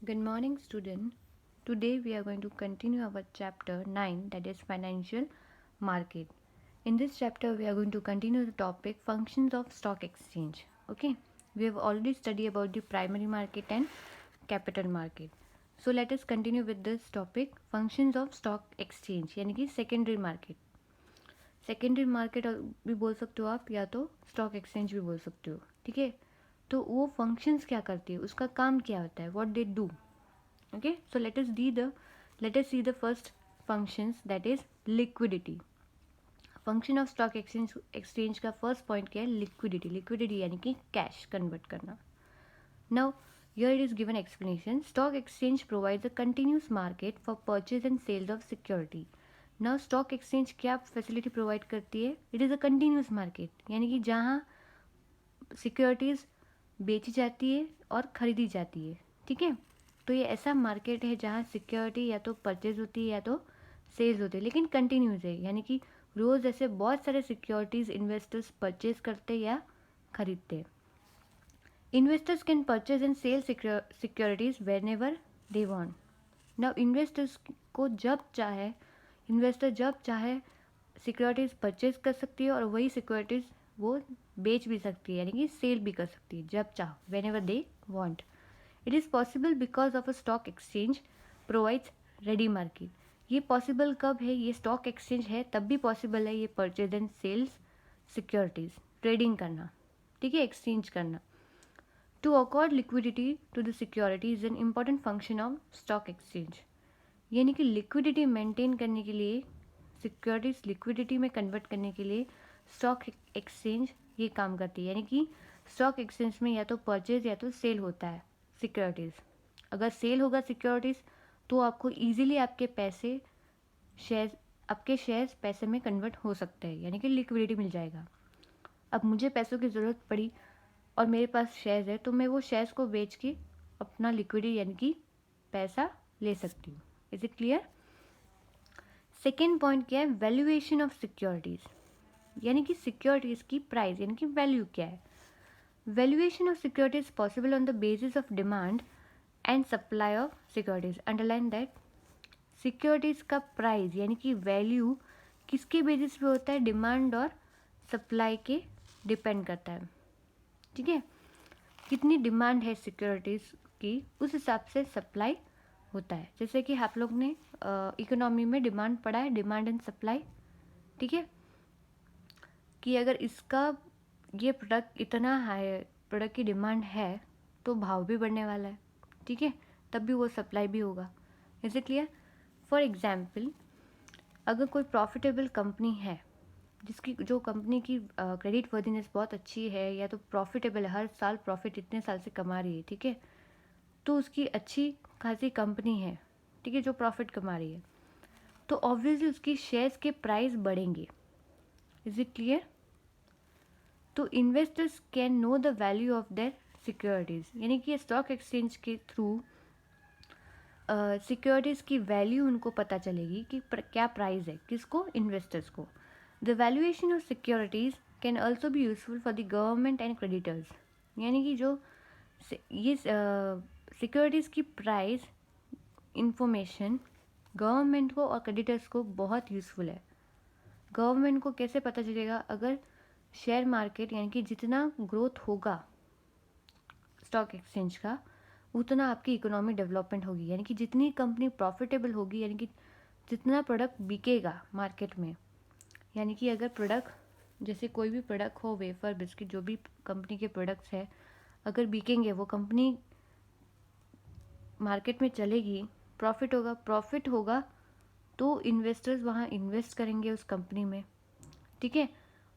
Good morning, student. Today we are going to continue our chapter 9, that is financial market. In this chapter we are going to continue the topic functions of stock exchange. Okay, we have already studied about the primary market and capital market. So let us continue with this topic functions of stock exchange यानी कि secondary market. Secondary market भी बोल सकते हो आप या तो stock exchange भी बोल सकते हो. ठीक है, तो वो फंक्शंस क्या करती है, उसका काम क्या होता है, what they do. Okay, so let us see the first functions, that is liquidity. Function of stock exchange का फर्स्ट पॉइंट क्या है, लिक्विडिटी यानी कि कैश कन्वर्ट करना. Now here it is given explanation. Stock exchange provides a continuous market for purchase and sales of security. Now stock exchange क्या facility provide करती है, it is a continuous market यानी कि जहाँ securities बेची जाती है और ख़रीदी जाती है. ठीक है, तो ये ऐसा मार्केट है जहाँ सिक्योरिटी या तो परचेज होती है या तो सेल्स होती है, लेकिन कंटिन्यूस है यानी कि रोज़ ऐसे बहुत सारे सिक्योरिटीज़ इन्वेस्टर्स परचेज करते या खरीदते. Investors can purchase and sell securities whenever they want. Now investors को इन्वेस्टर जब चाहे सिक्योरिटीज़ परचेज कर सकती है और वही सिक्योरिटीज़ वो बेच भी सकती है यानी कि सेल भी कर सकती है जब चाह, when ever they want. It is possible because of a stock exchange provides ready market. ये पॉसिबल कब है, ये स्टॉक एक्सचेंज है तब भी पॉसिबल है ये purchase and sales securities trading करना. ठीक है, एक्सचेंज करना. To accord liquidity to the security is an important function of stock exchange. यानी कि लिक्विडिटी मेंटेन करने के लिए, सिक्योरिटीज लिक्विडिटी में कन्वर्ट करने के लिए स्टॉक एक्सचेंज ये काम करती है. यानी कि स्टॉक एक्सचेंज में या तो परचेज या तो सेल होता है सिक्योरिटीज़. अगर सेल होगा सिक्योरिटीज़ तो आपको इजीली आपके शेयर्स पैसे में कन्वर्ट हो सकते हैं यानी कि लिक्विडिटी मिल जाएगा. अब मुझे पैसों की ज़रूरत पड़ी और मेरे पास शेयर्स है तो मैं वो शेयर्स को बेच के अपना लिक्विडिटी यानी कि पैसा ले सकती हूँ. Is it clear. Second point क्या है, वैल्यूएशन ऑफ सिक्योरिटीज़ यानी कि सिक्योरिटीज़ की प्राइस यानी कि वैल्यू क्या है. Valuation of securities possible on the basis of demand and supply of securities. Underline that securities का प्राइस यानी कि वैल्यू किसके बेसिस पे होता है, डिमांड और सप्लाई के डिपेंड करता है. ठीक है, कितनी डिमांड है सिक्योरिटीज़ की उस हिसाब से सप्लाई होता है. जैसे कि आप लोग ने इकोनॉमी में डिमांड पढ़ा है, डिमांड एंड सप्लाई. ठीक है, कि अगर इसका ये प्रोडक्ट इतना हाई प्रोडक्ट की डिमांड है तो भाव भी बढ़ने वाला है. ठीक है, तब भी वो सप्लाई भी होगा. Is it clear. For example, अगर कोई प्रॉफिटेबल कंपनी है जिसकी जो कंपनी की क्रेडिट वर्दीनेस बहुत अच्छी है या तो प्रॉफिटेबल है, हर साल प्रॉफिट इतने साल से कमा रही है. ठीक है, तो उसकी अच्छी खासी कंपनी है. ठीक है, जो प्रॉफिट कमा रही है तो ऑब्वियसली उसकी शेयर्स के प्राइस बढ़ेंगे. Is it clear. तो investors can know the value of their securities यानी कि स्टॉक एक्सचेंज के थ्रू सिक्योरिटीज़ की वैल्यू उनको पता चलेगी कि क्या प्राइस है, किसको, इन्वेस्टर्स को. The valuation of securities can also be useful for the government and creditors. यानी कि जो ये सिक्योरिटीज़ की प्राइस इंफॉर्मेशन गवर्नमेंट को और क्रेडिटर्स को बहुत यूज़फुल है. गवर्नमेंट को कैसे पता चलेगा, अगर शेयर मार्केट यानी कि जितना ग्रोथ होगा स्टॉक एक्सचेंज का उतना आपकी इकोनॉमी डेवलपमेंट होगी. यानी कि जितनी कंपनी प्रॉफिटेबल होगी यानी कि जितना प्रोडक्ट बिकेगा मार्केट में, यानी कि अगर प्रोडक्ट जैसे कोई भी प्रोडक्ट हो, वेफर, बिस्किट, जो भी कंपनी के प्रोडक्ट्स है अगर बिकेंगे, वो कंपनी मार्केट में चलेगी, प्रॉफिट होगा तो इन्वेस्टर्स वहाँ इन्वेस्ट करेंगे उस कंपनी में. ठीक है,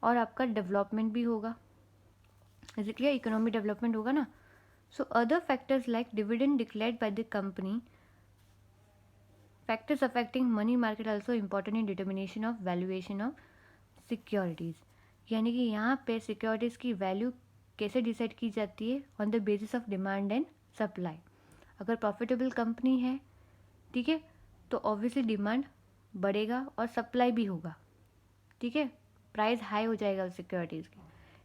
और आपका डेवलपमेंट भी होगा. इसलिए इकोनॉमी डेवलपमेंट होगा ना. So other factors like dividend declared by the company, factors affecting money market also important in determination of valuation of securities. यानी कि यहाँ पे सिक्योरिटीज़ की वैल्यू कैसे डिसाइड की जाती है, on the basis of demand and supply. अगर प्रॉफिटेबल कंपनी है, ठीक है, तो ऑब्वियसली डिमांड बढ़ेगा और सप्लाई भी होगा. ठीक है, प्राइस हाई हो जाएगा उस सिक्योरिटीज़ की.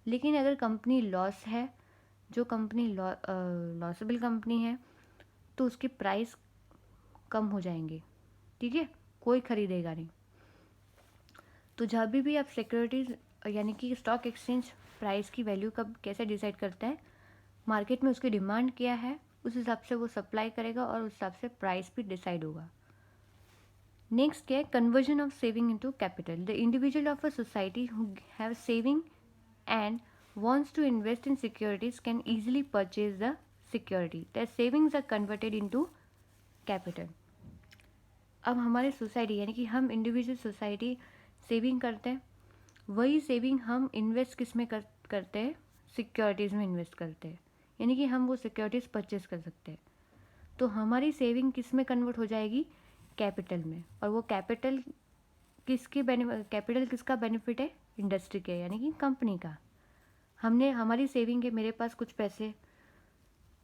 लेकिन अगर कंपनी लॉस है, जो कंपनी लॉसेबल कंपनी है, तो उसकी प्राइस कम हो जाएंगे, ठीक है, कोई खरीदेगा नहीं। तो जब भी आप सिक्योरिटीज़ यानी कि स्टॉक एक्सचेंज प्राइस की वैल्यू कब कैसे डिसाइड करता है, मार्केट में उसकी डिमांड क्या है उस हिसाब से वो सप्लाई करेगा और उस हिसाब से प्राइस भी डिसाइड होगा। नेक्स्ट क्या है, conversion of saving into capital. The individual of a society who have saving and wants to invest in securities can easily purchase the security. Their savings are converted into capital. अब हमारे society यानी कि हम individual society saving करते हैं, वही saving हम invest किस में करते हैं, सिक्योरिटीज़ में इन्वेस्ट करते हैं, यानी कि हम वो सिक्योरिटीज़ परचेज कर सकते हैं। तो हमारी सेविंग किस में कन्वर्ट हो जाएगी, कैपिटल में। और वो कैपिटल कैपिटल किसका बेनिफिट है, इंडस्ट्री के यानी कि कंपनी का। हमने हमारी सेविंग है, मेरे पास कुछ पैसे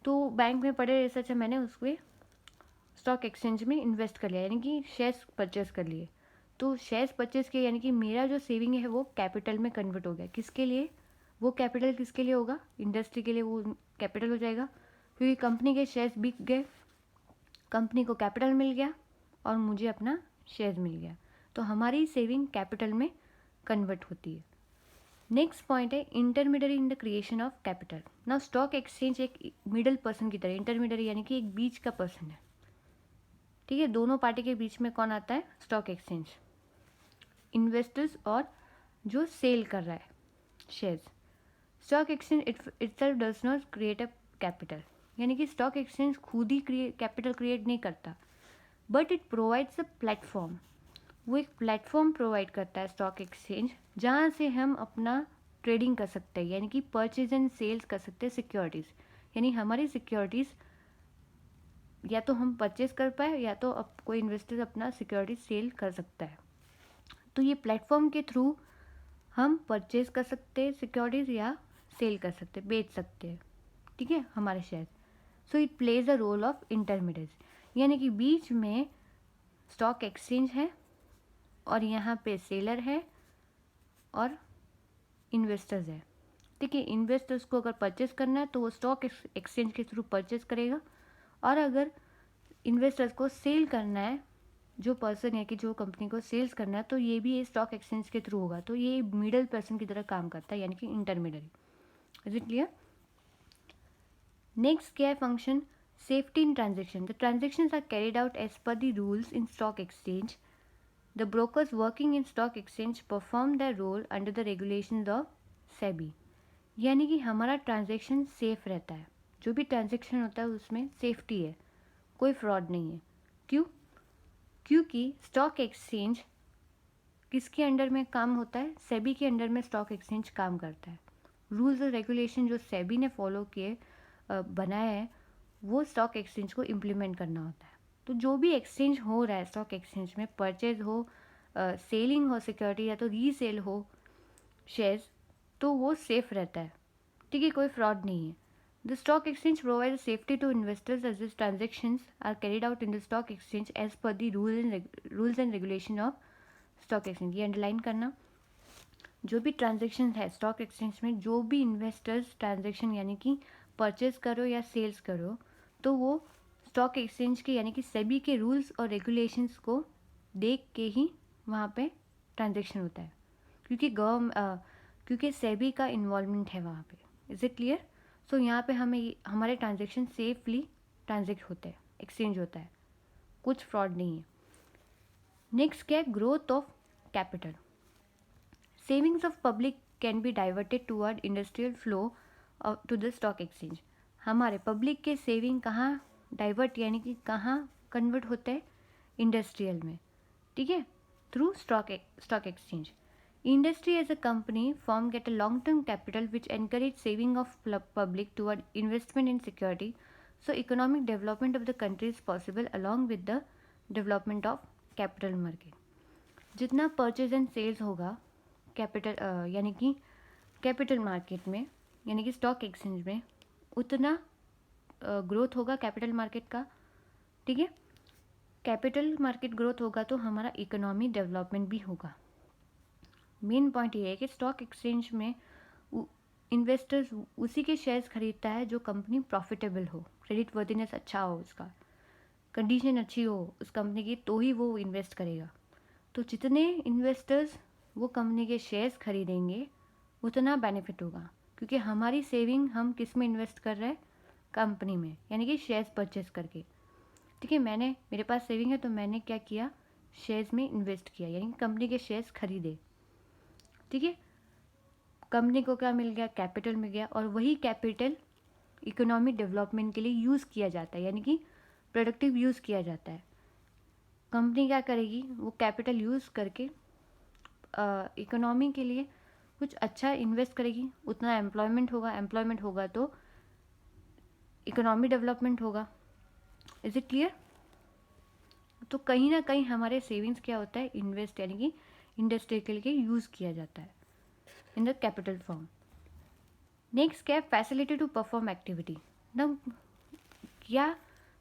तो बैंक में पड़े, ऐसा मैंने उसको स्टॉक एक्सचेंज में इन्वेस्ट कर लिया, यानी कि शेयर्स परचेस कर लिए। तो शेयर्स परचेस किए यानी कि मेरा जो सेविंग है वो कैपिटल में कन्वर्ट हो गया। किसके लिए, वो कैपिटल किसके लिए होगा, इंडस्ट्री के लिए वो कैपिटल हो जाएगा, क्योंकि कंपनी के शेयर्स बिक गए, कंपनी को कैपिटल मिल गया और मुझे अपना शेयर्स मिल गया। तो हमारी सेविंग कैपिटल में कन्वर्ट होती है। नेक्स्ट पॉइंट है intermediary in the creation of capital. Now stock exchange एक मिडल पर्सन की तरह, इंटरमीडियरी यानी कि एक बीच का पर्सन है, ठीक है। दोनों पार्टी के बीच में कौन आता है, स्टॉक एक्सचेंज, इन्वेस्टर्स और जो सेल कर रहा है shares. Stock exchange itself does not create a capital, यानी कि स्टॉक एक्सचेंज खुद ही कैपिटल क्रिएट नहीं करता, but it provides a platform. वो एक प्लेटफॉर्म प्रोवाइड करता है स्टॉक एक्सचेंज, जहाँ से हम अपना ट्रेडिंग कर सकते हैं, यानी कि परचेज एंड सेल्स कर सकते हैं सिक्योरिटीज़। यानी हमारी सिक्योरिटीज़ या तो हम परचेज कर पाए या तो अब कोई इन्वेस्टर अपना सिक्योरिटी सेल कर सकता है। तो ये प्लेटफॉर्म के थ्रू हम परचेज कर सकते हैं सिक्योरिटीज़ या सेल कर सकते हैं, बेच सकते हैं, ठीक है, हमारे share. So it plays a role of intermediate, यानी कि बीच में स्टॉक एक्सचेंज है और यहाँ पे सेलर है और इन्वेस्टर्स है, ठीक है। इन्वेस्टर्स को अगर परचेज करना है तो वो स्टॉक एक्सचेंज के थ्रू परचेज करेगा, और अगर इन्वेस्टर्स को सेल करना है, जो पर्सन है कि जो कंपनी को सेल्स करना है, तो ये भी ये स्टॉक एक्सचेंज के थ्रू होगा। तो ये मिडल पर्सन की तरह काम करता है, यानी कि intermediary. Is it clear? Next क्या है function, safety in transaction. The transactions are carried out as per the rules in stock exchange. The brokers working in stock exchange perform their role under the regulations of SEBI, यानी कि हमारा transaction safe रहता है। जो भी transaction होता है उसमें सेफ्टी है, कोई फ्रॉड नहीं है। क्यों? क्योंकि स्टॉक एक्सचेंज किसके अंडर में काम होता है, सेबी के अंडर में स्टॉक एक्सचेंज काम करता है। रूल्स और रेगुलेशन जो सेबी ने फॉलो किए बनाए हैं, वो स्टॉक एक्सचेंज को इम्प्लीमेंट करना होता है। तो जो भी एक्सचेंज हो रहा है स्टॉक एक्सचेंज में, परचेज हो, सेलिंग हो सिक्योरिटी या तो रीसेल हो शेयर्स, तो वो सेफ रहता है, ठीक है, कोई फ्रॉड नहीं है। The stock exchange provide safety to investors as this transactions are carried out in the stock exchange as per the rules and regulation of stock exchange. ये अंडरलाइन करना, जो भी ट्रांजेक्शन है स्टॉक एक्सचेंज में, जो भी इन्वेस्टर्स ट्रांजेक्शन यानी कि परचेज करो या सेल्स करो, तो वो स्टॉक एक्सचेंज के यानी कि सेबी के रूल्स और रेगुलेशंस को देख के ही वहाँ पे ट्रांजेक्शन होता है, क्योंकि सेबी का इन्वॉल्वमेंट है वहाँ पे। Is it clear? सो यहाँ पे हमें हमारे ट्रांजेक्शन सेफली ट्रांजेक्ट होते हैं, एक्सचेंज होता है, कुछ फ्रॉड नहीं है। नेक्स्ट क्या है, growth of capital. Savings of public can be diverted toward industrial flow to the stock exchange. हमारे पब्लिक के सेविंग कहाँ डाइवर्ट यानी कि कहाँ कन्वर्ट होते हैं, इंडस्ट्रियल में, ठीक है, through stock exchange. Industry as a company form get a long-term capital which encourage saving of public toward investment in security. So economic development of the country is possible along with the development of capital market. जितना purchase and sales होगा capital यानी कि capital market में यानी कि stock exchange में, उतना growth होगा कैपिटल मार्केट का, ठीक है। कैपिटल मार्केट ग्रोथ होगा तो हमारा इकोनॉमी डेवलपमेंट भी होगा। मेन पॉइंट ये है कि स्टॉक एक्सचेंज में इन्वेस्टर्स उसी के शेयर्स खरीदता है जो कंपनी प्रॉफिटेबल हो, क्रेडिट वर्थिनेस अच्छा हो, उसका कंडीशन अच्छी हो उस कंपनी की, तो ही वो इन्वेस्ट करेगा। तो जितने इन्वेस्टर्स वो कंपनी के शेयर्स खरीदेंगे उतना बेनिफिट होगा, क्योंकि हमारी सेविंग हम किस में इन्वेस्ट कर रहे हैं, कंपनी में, यानी कि शेयर्स परचेस करके। ठीक है, मेरे पास सेविंग है तो मैंने क्या किया, शेयर्स में इन्वेस्ट किया, यानी कंपनी के शेयर्स खरीदे। ठीक है, कंपनी को क्या मिल गया, कैपिटल मिल गया, और वही कैपिटल इकोनॉमिक डेवलपमेंट के लिए यूज़ किया जाता है, यानी कि प्रोडक्टिव यूज़ किया जाता है। कंपनी क्या करेगी, वो कैपिटल यूज़ करके इकोनॉमी के लिए कुछ अच्छा इन्वेस्ट करेगी, उतना एम्प्लॉयमेंट होगा तो इकोनॉमी डेवलपमेंट होगा। Is it clear? तो कहीं ना कहीं हमारे सेविंग्स क्या होता है, इन्वेस्ट, यानी कि इंडस्ट्री के लिए यूज़ किया जाता है in the capital form. Next क्या है, फैसिलिटी टू परफॉर्म एक्टिविटी। ना क्या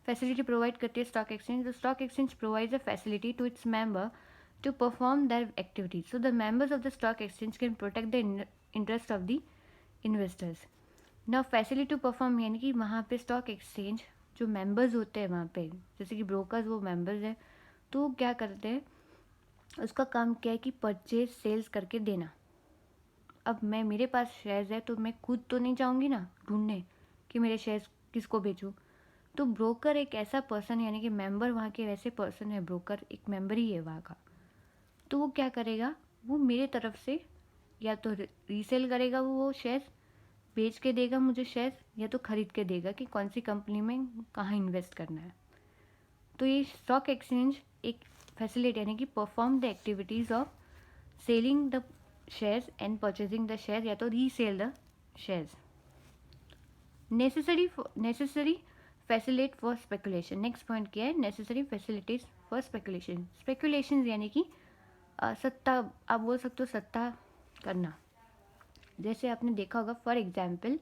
फैसिलिटी प्रोवाइड करती है stock exchange? The stock exchange provides a facility to its member to perform their activities. So the members of the stock exchange can protect the interest of the investors. Now facility to perform यानी कि वहाँ पे stock exchange जो members होते हैं वहाँ पे, जैसे कि ब्रोकर्स वो मेंबर्स हैं, तो क्या करते हैं, उसका काम क्या है कि परचेज सेल्स करके देना। अब मेरे पास शेयर्स है तो मैं खुद तो नहीं जाऊँगी ना ढूंढने कि मेरे शेयर्स किसको बेचूँ। तो ब्रोकर एक ऐसा पर्सन, यानी कि मेंबर वहाँ के वैसे पर्सन है, ब्रोकर एक मेंबर ही है वहाँ का। तो वो क्या करेगा, वो मेरे तरफ से या तो रीसेल करेगा, वो शेयर्स बेच के देगा मुझे शेयर्स, या तो ख़रीद के देगा कि कौन सी कंपनी में कहाँ इन्वेस्ट करना है। तो ये स्टॉक एक्सचेंज एक फैसिलिटी, यानी कि perform the activities of selling the shares and purchasing the share, या तो resale the shares. Necessary फैसिलिट for speculation. Next point क्या है, necessary facilities for speculation. Speculation यानी कि सट्टा, आप बोल सकते हो सट्टा करना। जैसे आपने देखा होगा, फॉर एग्जाम्पल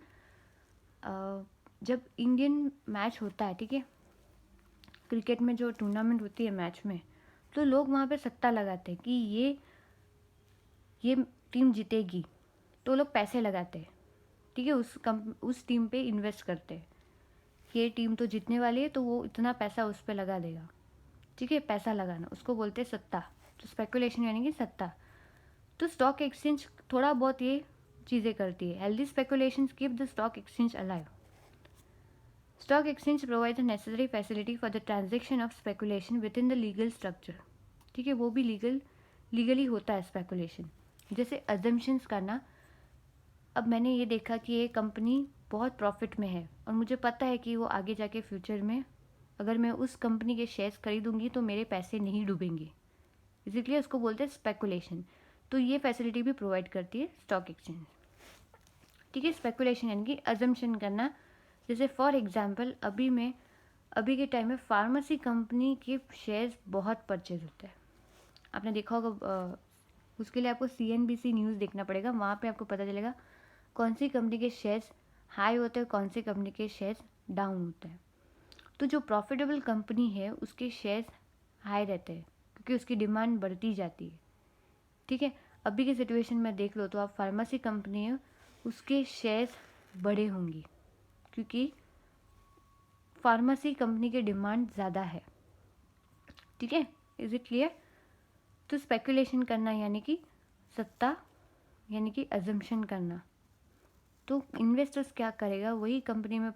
जब इंडियन मैच होता है, ठीक है, क्रिकेट में जो टूर्नामेंट होती है मैच में, तो लोग वहाँ पे सट्टा लगाते हैं कि ये टीम जीतेगी, तो लोग पैसे लगाते हैं। ठीक है, उस टीम पे इन्वेस्ट करते हैं, ये टीम तो जीतने वाली है तो वो इतना पैसा उस पर लगा देगा। ठीक है, पैसा लगाना उसको बोलते हैं सट्टा। तो स्पेकुलेशन यानी कि सट्टा। तो स्टॉक एक्सचेंज थोड़ा बहुत ये चीज़ें करती है। Healthy speculations keep the stock exchange alive. Stock exchange provide the necessary facility for the transaction of speculation with in the legal structure. ठीक है, वो भी लीगली होता है स्पेकुलेशन। जैसे अजम्पशंस करना, अब मैंने ये देखा कि ये कंपनी बहुत प्रॉफिट में है और मुझे पता है कि वो आगे जाके फ्यूचर में अगर मैं उस कंपनी के शेयर्स खरीदूंगी तो मेरे पैसे नहीं डूबेंगे, इसीलिए उसको बोलते हैं स्पेकुलेशन। तो ये फैसिलिटी भी प्रोवाइड करती है स्टॉक एक्सचेंज। ठीक है, स्पेकुलेशन यानी कि अजम्पशन करना। जैसे फॉर एग्जांपल अभी के टाइम में फार्मेसी कंपनी के शेयर्स बहुत परचेज होते हैं, आपने देखा होगा। उसके लिए आपको CNBC न्यूज़ देखना पड़ेगा, वहाँ पे आपको पता चलेगा कौन सी कंपनी के शेयर्स हाई होते हैं, कौन सी कंपनी के शेयर्स डाउन होते हैं। तो जो प्रॉफिटेबल कंपनी है उसके शेयर्स हाई रहते हैं क्योंकि उसकी डिमांड बढ़ती जाती है। ठीक है, अभी की सिचुएशन में देख लो तो आप फार्मेसी कंपनी है उसके शेयर्स बड़े होंगी क्योंकि फार्मेसी कंपनी की डिमांड ज़्यादा है। ठीक है, इज इट क्लियर? तो स्पेकुलेशन करना यानी कि सट्टा, यानी कि अजम्पशन करना। तो इन्वेस्टर्स क्या करेगा, वही कंपनी में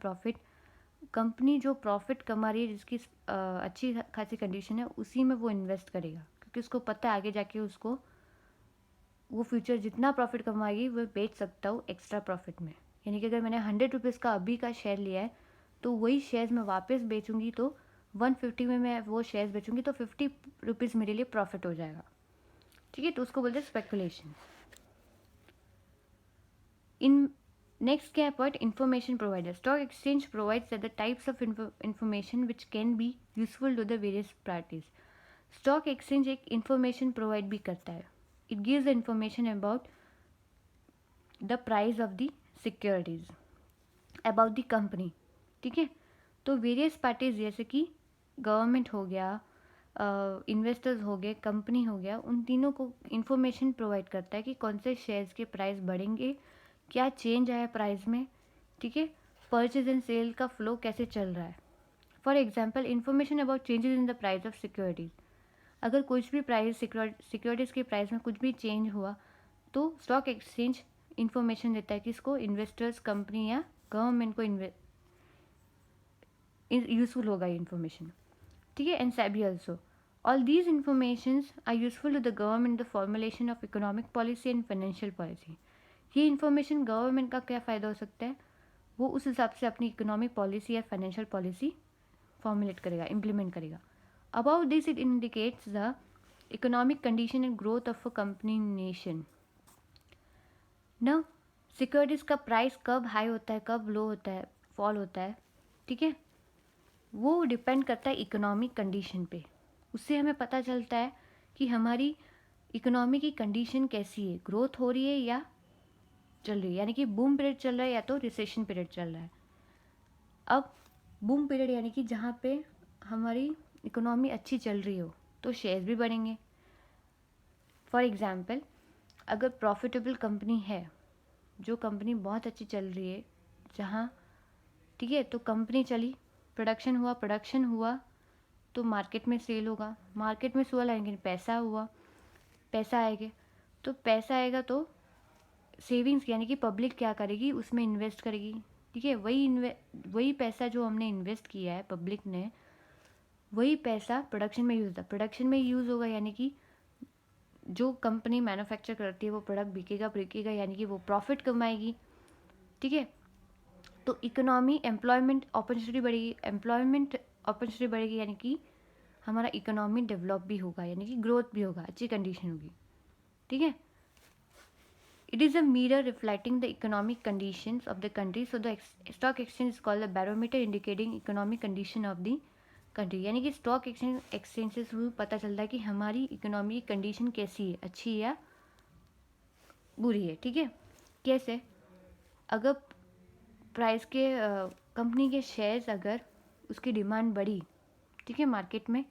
कंपनी जो प्रॉफिट कमा रही है, जिसकी अच्छी खासी कंडीशन है, उसी में वो इन्वेस्ट करेगा क्योंकि उसको पता है आगे जाके उसको वो फ्यूचर जितना प्रॉफिट कमाएगी वो बेच सकता हूँ एक्स्ट्रा प्रॉफिट में। यानी कि अगर मैंने 100 रुपीज़ का अभी का शेयर लिया है तो वही शेयर्स मैं वापस बेचूंगी तो 150 में मैं वो शेयर्स बेचूंगी तो 50 रुपीज़ मेरे लिए प्रॉफिट हो जाएगा। ठीक है, तो उसको बोलते हैं स्पेकुलेशन। इन नेक्स्ट क्या है point, information provider. Stock exchange provides the types of information which can be useful to the various parties. Stock exchange एक इन्फॉर्मेशन प्रोवाइड भी करता है। It gives the information about the price of the securities, about the company. ठीक है, तो various parties जैसे कि government हो गया, इन्वेस्टर्स हो गए, कंपनी हो गया, उन तीनों को इन्फॉर्मेशन प्रोवाइड करता है कि कौन से शेयर्स के प्राइस बढ़ेंगे, क्या चेंज आया प्राइस में, ठीक है, परचेज एंड सेल का फ्लो कैसे चल रहा है। For example, information about changes in the price of securities. अगर कुछ भी प्राइस सिक्योरिटीज़ के प्राइस में कुछ भी चेंज हुआ तो स्टॉक एक्सचेंज इन्फॉर्मेशन देता है किसको, इन्वेस्टर्स, कंपनी या गवर्नमेंट को यूजफुल होगा ये इन्फॉर्मेशन, ठीक है। And SEBI also, all these informations are useful to the government the formulation of economic policy and financial policy. ये इन्फॉर्मेशन गवर्नमेंट का क्या फ़ायदा हो सकता है, वो उस हिसाब से अपनी इकोनॉमिक पॉलिसी या फाइनेंशियल पॉलिसी फॉर्मुलेट करेगा, इम्प्लीमेंट करेगा। About this it indicates the economic condition and growth of a company nation. ना सिक्योरिटीज़ का प्राइस कब हाई होता है, कब लो होता है, फॉल होता है, ठीक है, वो डिपेंड करता है इकोनॉमिक कंडीशन पे। उससे हमें पता चलता है कि हमारी इकोनॉमी की कंडीशन कैसी है, ग्रोथ हो रही है या चल रही है, यानी कि बूम पीरियड चल रहा है या तो रिसेशन पीरियड चल रहा है। अब बूम पीरियड यानी कि जहाँ पे हमारी इकोनॉमी अच्छी चल रही हो तो शेयर्स भी बढ़ेंगे। फॉर एग्ज़ाम्पल, अगर प्रॉफिटेबल कंपनी है, जो कंपनी बहुत अच्छी चल रही है, जहाँ, ठीक है, तो कंपनी चली, प्रोडक्शन हुआ तो मार्केट में सेल होगा, मार्केट में सेल आएंगे, पैसा हुआ, पैसा आएगा, तो पैसा आएगा तो सेविंग्स यानी कि पब्लिक क्या करेगी, उसमें इन्वेस्ट करेगी, ठीक है। वही पैसा जो हमने इन्वेस्ट किया है पब्लिक ने, वही पैसा प्रोडक्शन में यूज़ होता है, प्रोडक्शन में यूज़ होगा, यानी कि जो कंपनी मैन्युफैक्चर करती है वो प्रोडक्ट बिकेगा यानी कि वो प्रॉफिट कमाएगी, ठीक है। तो इकोनॉमी, एम्प्लॉयमेंट अपॉर्चुनिटी बढ़ेगी, यानी कि हमारा इकोनॉमी डेवलप भी होगा, यानी कि ग्रोथ भी होगा, अच्छी कंडीशन होगी, ठीक है। It is a mirror reflecting the economic conditions of the country, so the stock exchange is called the barometer indicating economic condition of the country. यानी कि स्टॉक एक्सचेंज से पता चलता है कि हमारी इकोनॉमी की कंडीशन कैसी है, अच्छी या बुरी है, ठीक है। कैसे, अगर प्राइस के कंपनी के शेयर्स, अगर उसकी डिमांड बढ़ी, ठीक है, मार्केट में,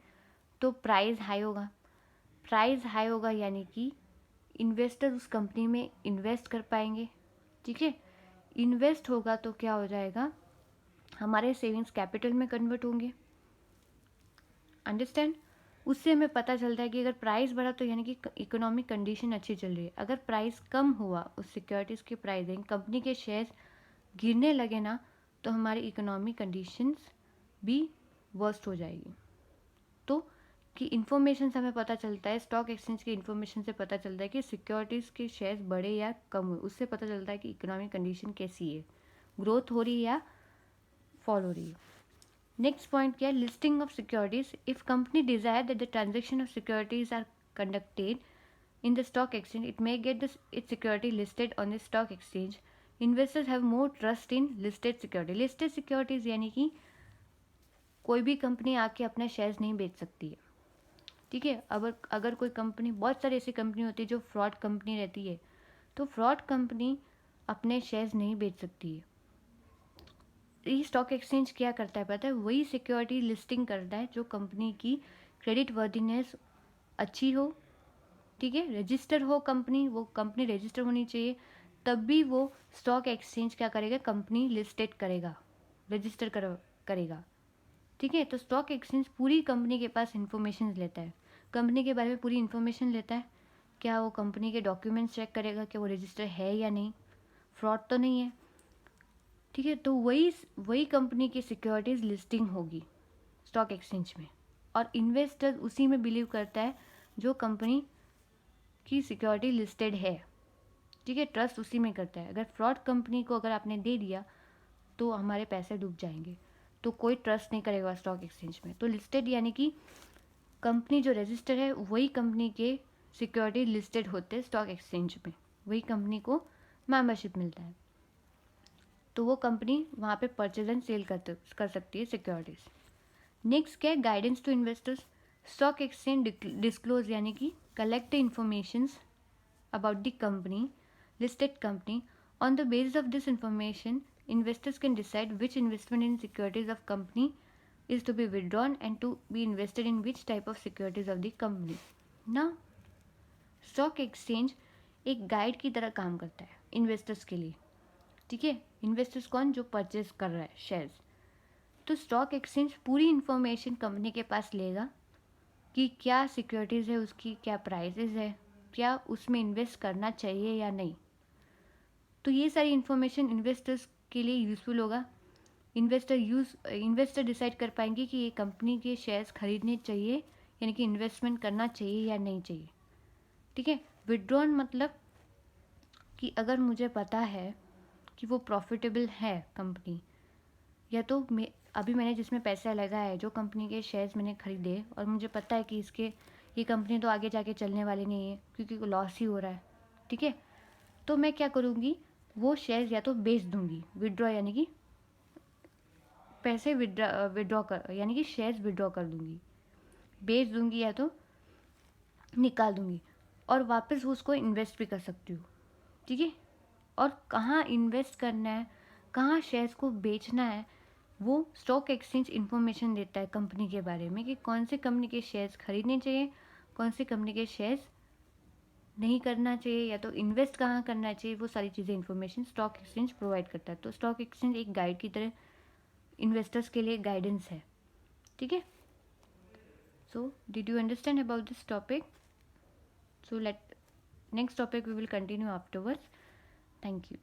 तो प्राइस हाई होगा यानी कि इन्वेस्टर उस कंपनी में इन्वेस्ट कर पाएंगे, ठीक है। इन्वेस्ट होगा तो क्या हो जाएगा, हमारे सेविंग्स कैपिटल में कन्वर्ट होंगे, अंडरस्टैंड। उससे हमें पता चलता है कि अगर प्राइस बढ़ा तो यानी कि इकोनॉमिक कंडीशन अच्छी चल रही है। अगर प्राइस कम हुआ, उस सिक्योरिटीज़ की प्राइसिंग, कंपनी के शेयर्स गिरने लगे ना, तो हमारी इकोनॉमिक कंडीशंस भी वर्स्ट हो जाएगी। तो कि इन्फॉर्मेशन से हमें पता चलता है, स्टॉक एक्सचेंज की इन्फॉर्मेशन से पता चलता है कि सिक्योरिटीज़ के शेयर्स बढ़े या कम हुए, उससे पता चलता है कि इकोनॉमिक कंडीशन कैसी है, ग्रोथ हो रही है या फॉल हो रही है। नेक्स्ट पॉइंट क्या है, listing of securities. If company desire that the transaction of securities are conducted in the stock exchange, it may get its security listed on the stock exchange. Investors have more trust in listed security. Listed securities यानी कि कोई भी company आके अपने shares नहीं बेच सकती है, ठीक है। अगर कोई कंपनी, बहुत सारी ऐसी कंपनी होती है जो फ्रॉड कंपनी रहती है, तो फ्रॉड कंपनी अपने शेयर्स नहीं बेच सकती है। ये स्टॉक एक्सचेंज क्या करता है पता है, वही सिक्योरिटी लिस्टिंग करता है जो कंपनी की क्रेडिट वर्दीनेस अच्छी हो, ठीक है, रजिस्टर हो कंपनी, वो कंपनी रजिस्टर होनी चाहिए, तब भी वो स्टॉक एक्सचेंज क्या करेगा, कंपनी लिस्टेड करेगा, रजिस्टर करेगा, ठीक है। तो स्टॉक एक्सचेंज पूरी कंपनी के पास इंफॉर्मेशन लेता है, कंपनी के बारे में पूरी इन्फॉर्मेशन लेता है, क्या वो कंपनी के डॉक्यूमेंट्स चेक करेगा कि वो रजिस्टर है या नहीं, फ्रॉड तो नहीं है, ठीक है। तो वही कंपनी की सिक्योरिटीज़ लिस्टिंग होगी स्टॉक एक्सचेंज में, और इन्वेस्टर उसी में बिलीव करता है जो कंपनी की सिक्योरिटी लिस्टेड है, ठीक है, ट्रस्ट उसी में करता है। अगर फ्रॉड कंपनी को अगर आपने दे दिया तो हमारे पैसे डूब जाएंगे, तो कोई ट्रस्ट नहीं करेगा स्टॉक एक्सचेंज में। तो लिस्टेड यानी कि कंपनी जो रजिस्टर है वही कंपनी के सिक्योरिटी लिस्टेड होते हैं स्टॉक एक्सचेंज में, वही कंपनी को मेंबरशिप मिलता है, तो वो कंपनी वहाँ पे परचेज एंड सेल कर सकती है सिक्योरिटीज़। नेक्स्ट क्या है, guidance to investors. Stock exchange disclose यानी कि collect the informations about the company, listed company. On the basis of this information, investors can decide which investment in securities of company is to be withdrawn and to be invested in which type of securities of the company. Now, stock exchange एक guide की तरह काम करता है investors के लिए, ठीक है, इन्वेस्टर्स कौन, जो परचेज कर रहा है शेयर्स। तो स्टॉक एक्सचेंज पूरी इन्फॉर्मेशन कंपनी के पास लेगा कि क्या सिक्योरिटीज़ है उसकी, क्या प्राइसेस है, क्या उसमें इन्वेस्ट करना चाहिए या नहीं। तो ये सारी इन्फॉर्मेशन इन्वेस्टर्स के लिए यूज़फुल होगा। इन्वेस्टर डिसाइड कर पाएंगे कि ये कंपनी के शेयर्स खरीदने चाहिए, यानी कि इन्वेस्टमेंट करना चाहिए या नहीं चाहिए। ठीक है, विड्रॉन मतलब कि अगर मुझे पता है कि वो प्रॉफिटेबल है कंपनी, या तो अभी मैंने जिसमें पैसा लगाया है, जो कंपनी के शेयर्स मैंने खरीदे, और मुझे पता है कि ये कंपनी तो आगे जाके चलने वाली नहीं है क्योंकि लॉस ही हो रहा है, ठीक है, तो मैं क्या करूँगी, वो शेयर्स या तो बेच दूँगी, विड्रॉ यानी कि पैसे विड्रॉ कर, यानी कि शेयर्स विड्रॉ कर दूँगी, बेच दूँगी या तो निकाल दूँगी, और वापस उसको इन्वेस्ट भी कर सकती हूँ। ठीक है, और कहाँ इन्वेस्ट करना है, कहाँ शेयर्स को बेचना है, वो स्टॉक एक्सचेंज इंफॉर्मेशन देता है कंपनी के बारे में कि कौन से कंपनी के शेयर्स खरीदने चाहिए, कौन से कंपनी के शेयर्स नहीं करना चाहिए, या तो इन्वेस्ट कहाँ करना चाहिए। वो सारी चीज़ें इंफॉर्मेशन स्टॉक एक्सचेंज प्रोवाइड करता है। तो स्टॉक एक्सचेंज एक गाइड की तरह इन्वेस्टर्स के लिए गाइडेंस है। ठीक है, so did you understand about this topic? So let next topic we will continue afterwards. Thank you.